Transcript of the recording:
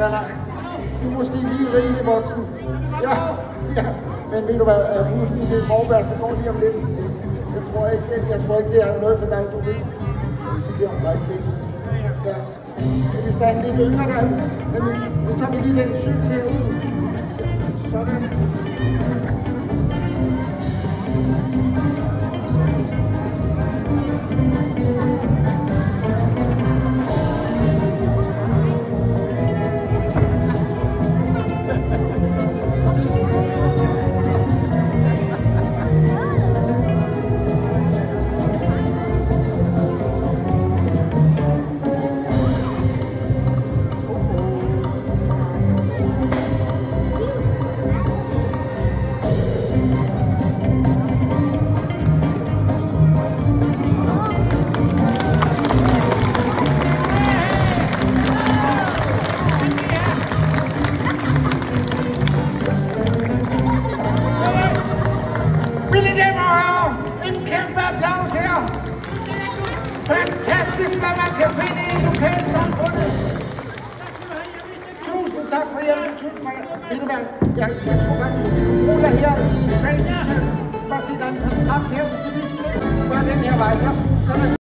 Ja, nej. Du er måske lige rimelig voksen. Ja. Men ved du hvad, husk til Vorberg, så går lige om lidt. Jeg tror ikke, det er noget for dig, du ved. Så bliver hun ikke det. Ja. Hvis der er en lidt yngre der, så tager vi lige den cykel derude. Sådan. Fantastisk, hvad man kan finde i lokalsamfundet. Tusind tak for hjælpen. Tusind tak. Ved du hvad? Jeg tror faktisk, vi kan bruge dig her i Spanien. Bare se, der er en kontrakt her. Vi skal lige skrive, hvor den her vej.